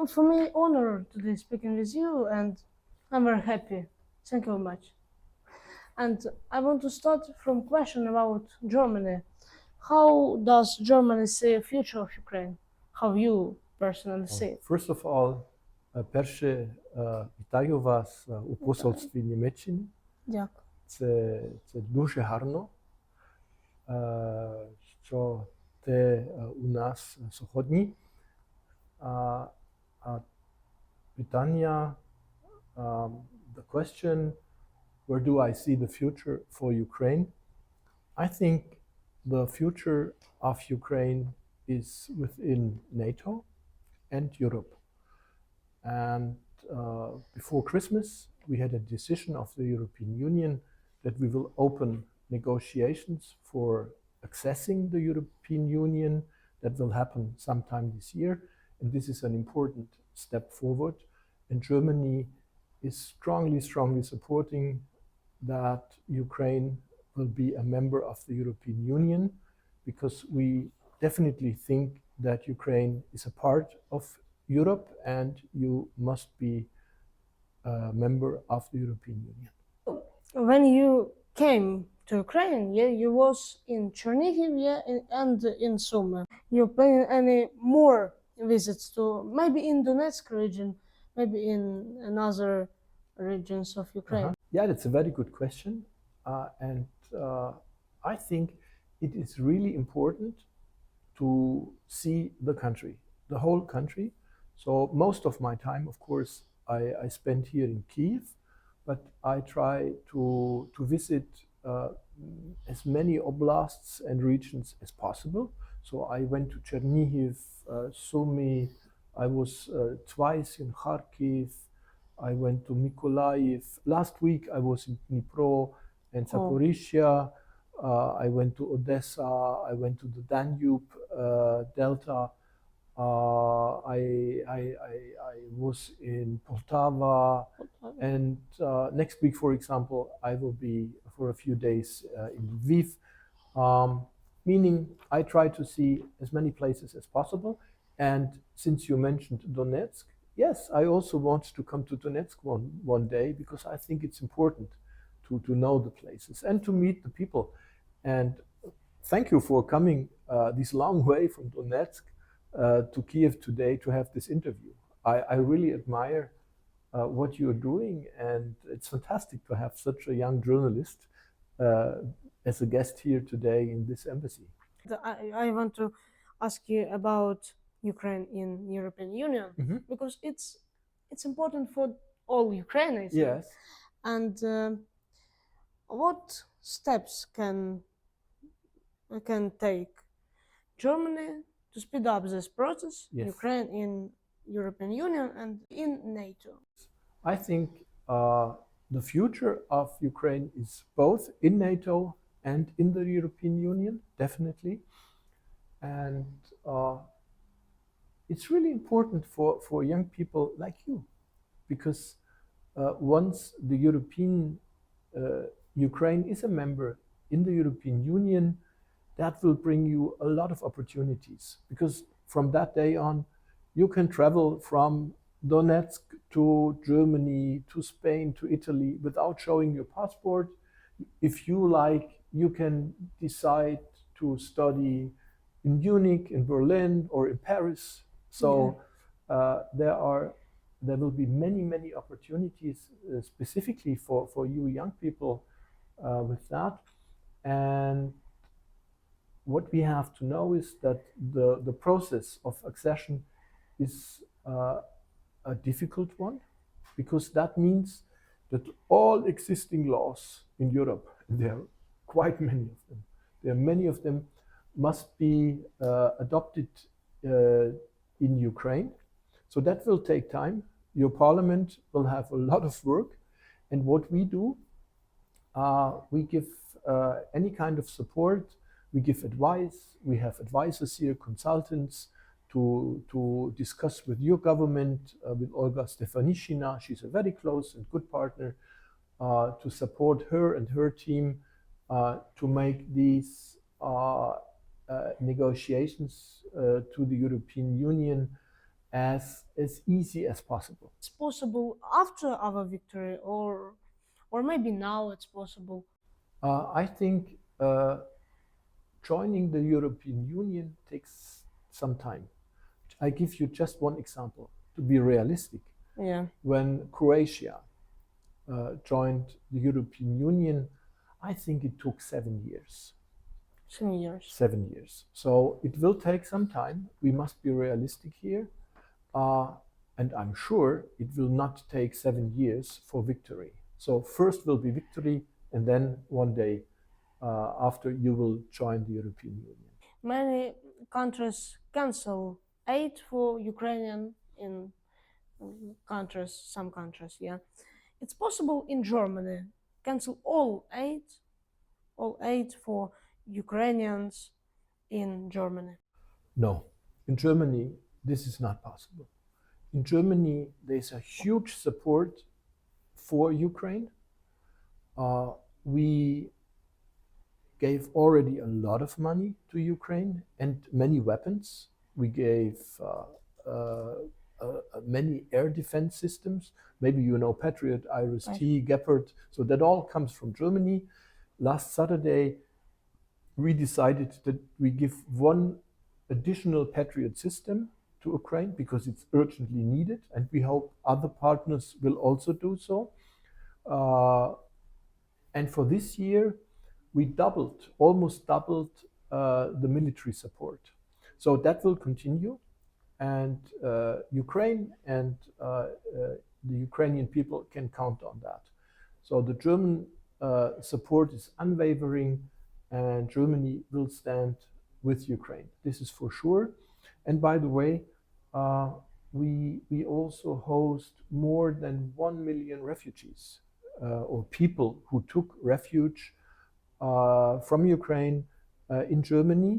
For me, honor today speaking with you, and I'm very happy. Thank you very much. And I want to start from question about Germany. How does Germany see the future of Ukraine? How you personally see it? First of all, перше, вітаю вас у Посольстві Німеччини. Дякую. Це дуже гарно, що ти у нас сьогодні. Питання, the question, where do I see the future for Ukraine? I think the future of Ukraine is within NATO and Europe. And before Christmas, we had a decision of the European Union that we will open negotiations for accessing the European Union. That will happen sometime this year. And this is an important step forward. And Germany is strongly supporting that Ukraine will be a member of the European Union, because we definitely think that Ukraine is a part of Europe and you must be a member of the European Union. When you came to Ukraine, yeah, you was in Chernihiv, yeah, and in Sumy. You planning any more visits to maybe in Donetsk region, maybe in another regions of Ukraine? Yeah, that's a very good question. And I think it is really important to see the country, the whole country. So most of my time, of course, I spend here in Kyiv, but I try to visit as many oblasts and regions as possible. So I went to Chernihiv, Sumy, I was twice in Kharkiv, I went to Mykolaiv. Last week I was in Dnipro and Zaporizhia. I went to Odessa, I went to the Danube Delta. I was in Poltava, and next week, for example, I will be for a few days in Lviv. Meaning I try to see as many places as possible. And since you mentioned Donetsk, yes, I also want to come to Donetsk one day, because I think it's important to know the places and to meet the people. And thank you for coming this long way from Donetsk to Kyiv today to have this interview. I really admire what you're doing, and it's fantastic to have such a young journalist as a guest here today in this embassy. I want to ask you about Ukraine in European Union, because it's important for all Ukrainians. Yes. And what steps can take Germany to speed up this process, Yes. Ukraine in European Union and in NATO? I think the future of Ukraine is both in NATO and in the European Union, definitely. And it's really important for young people like you, because once the Ukraine is a member in the European Union, that will bring you a lot of opportunities, because from that day on, you can travel from Donetsk to Germany, to Spain, to Italy without showing your passport. If you like, you can decide to study in Munich, in Berlin, or in Paris. So there will be many opportunities specifically for you young people with that. And what we have to know is that the process of accession is a difficult one, because that means that all existing laws in Europe, and there are quite many of them, must be adopted in Ukraine. So that will take time. Your parliament will have a lot of work. And what we do, we give any kind of support. We give advice. We have advisors here, consultants, to discuss with your government, with Olga Stefanishina. She's a very close and good partner, to support her and her team to make these negotiations to the European Union as easy as possible. It's possible after our victory, or maybe now it's possible. I think joining the European Union takes some time. I give you just one example to be realistic. Yeah. When Croatia joined the European Union, I think it took 7 years. 7 years. 7 years. So it will take some time. We must be realistic here. And I'm sure it will not take 7 years for victory. So first will be victory, and then one day after you will join the European Union. Many countries cancel aid for Ukrainian in countries, some countries, yeah. It's possible in Germany cancel all aid for Ukrainians in Germany. No, in Germany this is not possible. In Germany there's a huge support for Ukraine. We gave already a lot of money to Ukraine and many weapons. We gave many air defense systems. Maybe you know Patriot, Iris-T, Gepard. So that all comes from Germany. Last Saturday, we decided that we give one additional Patriot system to Ukraine because it's urgently needed, and we hope other partners will also do so. And for this year, we almost doubled the military support. So that will continue, and Ukraine and the Ukrainian people can count on that. So the German support is unwavering, and Germany will stand with Ukraine. This is for sure. And by the way, we also host more than 1 million refugees or people who took refuge from Ukraine in Germany.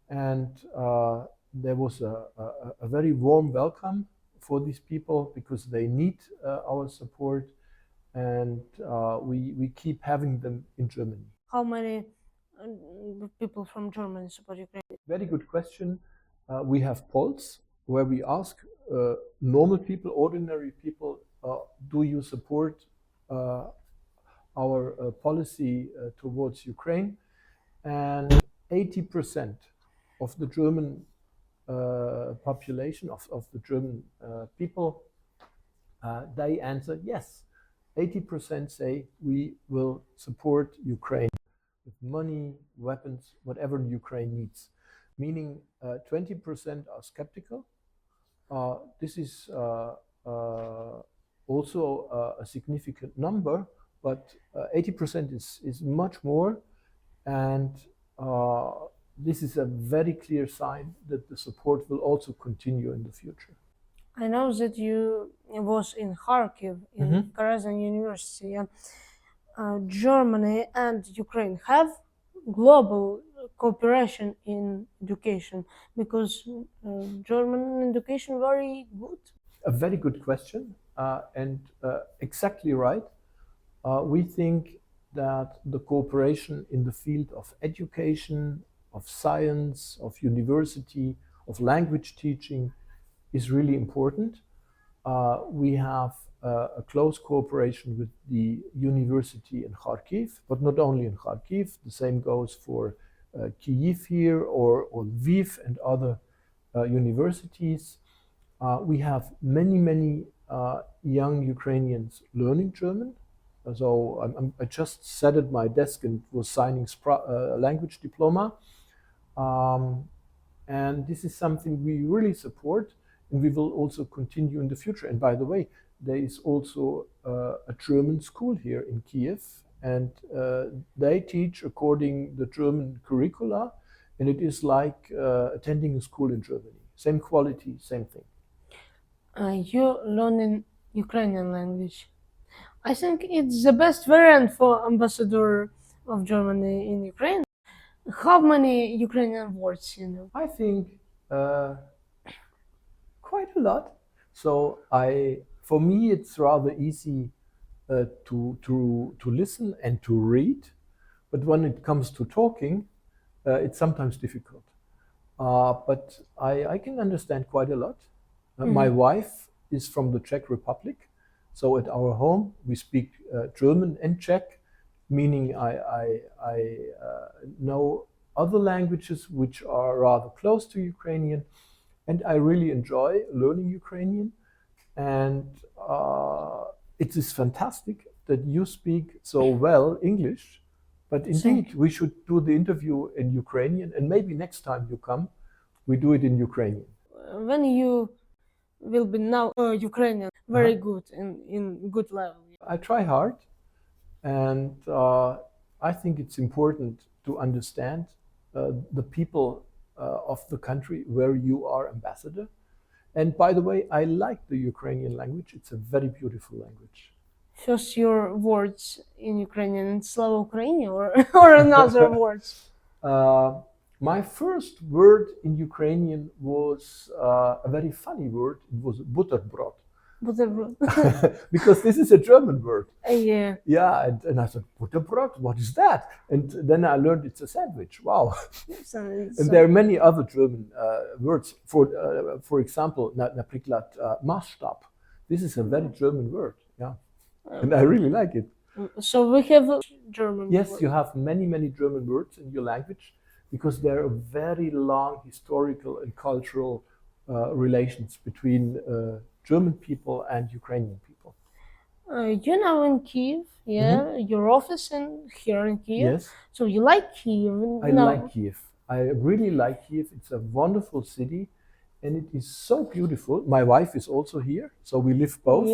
And there was a very warm welcome for these people because they need our support, and we keep having them in Germany. How many people from Germany support Ukraine? Very good question. We have polls where we ask normal people, ordinary people, do you support our policy towards Ukraine? And 80% of the German population, of the German people, they answer yes. 80% say we will support Ukraine with money, weapons, whatever Ukraine needs. Meaning 20% are skeptical. This is also a significant number, but 80% is much more, and this is a very clear sign that the support will also continue in the future. I know that you was in Kharkiv, in Karasin University. Germany and Ukraine have global cooperation in education, because German education very good. A very good question, and exactly right. We think that the cooperation in the field of education, of science, of university, of language teaching is really important. We have a close cooperation with the university in Kharkiv, but not only in Kharkiv. The same goes for Kyiv here or Lviv and other universities. We have many young Ukrainians learning German. So I just sat at my desk and was signing language diploma. And this is something we really support, and we will also continue in the future. And by the way, there is also a German school here in Kiev, and they teach according the German curricula, and it is like attending a school in Germany. Same quality, same thing. You're learning Ukrainian language. I think it's the best variant for ambassador of Germany in Ukraine. How many Ukrainian words you know? I think quite a lot. So for me, it's rather easy to listen and to read, but when it comes to talking, it's sometimes difficult. But I can understand quite a lot, My wife is from the Czech Republic, so at our home we speak German and Czech, meaning I know other languages which are rather close to Ukrainian, and I really enjoy learning Ukrainian. And it is fantastic that you speak so well English, but indeed we should do the interview in Ukrainian, and maybe next time you come, we do it in Ukrainian. When you will be now Ukrainian very good in good level. I try hard, and I think it's important to understand the people of the country where you are ambassador. And by the way, I like the Ukrainian language. It's a very beautiful language. Just your words in Ukrainian, Слава Україні, or another words? My first word in Ukrainian was a very funny word. It was buterbrod. Бутерброд. Because this is a German word. Yeah. Yeah, and I thought, buterbrod, what is that? And then I learned it's a sandwich. Wow. And there are many other German words. For example, наприклад, Maßstab. This is a very German word. Yeah. And I really like it. So we have German. Yes, you have many, many German words in your language because there are very long historical and cultural relations between German people and Ukrainian people. You know, in Kiev, your office here in Kiev. Yes. So you like Kiev? I like Kiev. I really like Kiev. It's a wonderful city, and it is so beautiful. My wife is also here, so we live both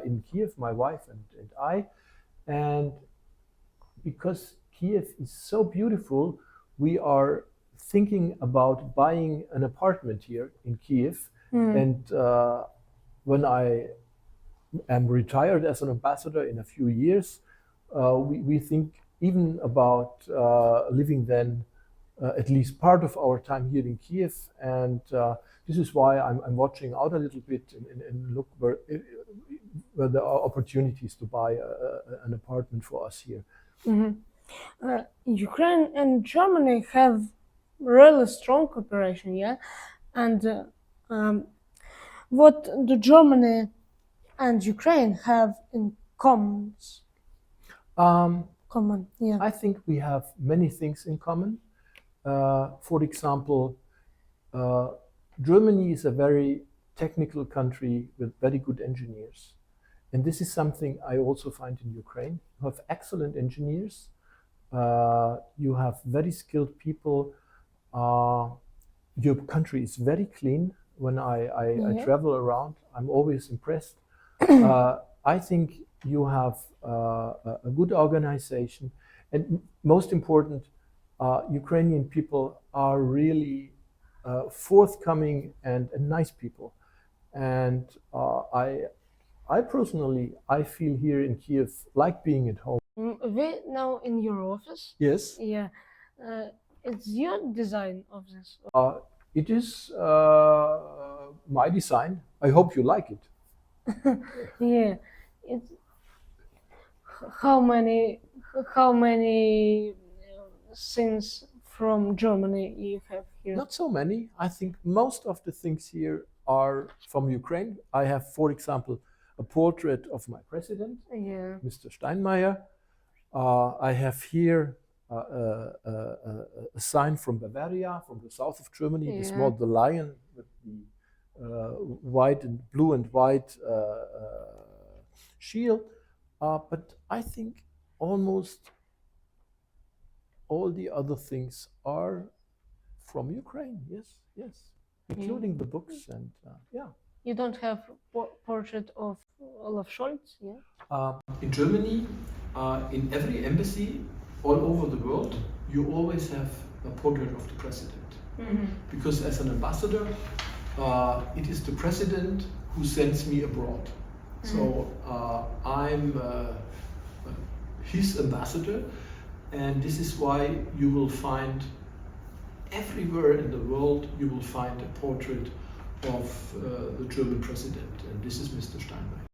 in Kiev, my wife and I. And because Kiev is so beautiful, we are thinking about buying an apartment here in Kiev. And when I am retired as an ambassador in a few years, we think even about living then at least part of our time here in Kiev. And this is why I'm watching out a little bit and look where there are opportunities to buy an apartment for us here. Ukraine and Germany have really strong cooperation, yeah? And what do Germany and Ukraine have in common? I think we have many things in common. For example, Germany is a very technical country with very good engineers. And this is something I also find in Ukraine. You have excellent engineers. You have very skilled people. Your country is very clean. When I travel around, I'm always impressed. I think you have a good organization. And most important, Ukrainian people are really forthcoming and nice people. And I personally, I feel here in Kiev like being at home. We now in your office. Yes. Yeah. It's your design of this. It is my design. I hope you like it. Yeah. It's how many things from Germany you have here? Not so many. I think most of the things here are from Ukraine. I have, for example, a portrait of my president, Mr. Steinmeier. I have here a sign from Bavaria, from the south of Germany. It's more the lion with the white and blue and white shield. But I think almost all the other things are from Ukraine. Yes, including the books and You don't have portrait of Olaf Scholz, In Germany, in every embassy all over the world, you always have a portrait of the president. Because as an ambassador, it is the president who sends me abroad. So I'm his ambassador, and this is why you will find everywhere in the world, you will find a portrait of the German president, and this is Mr. Steinmeier.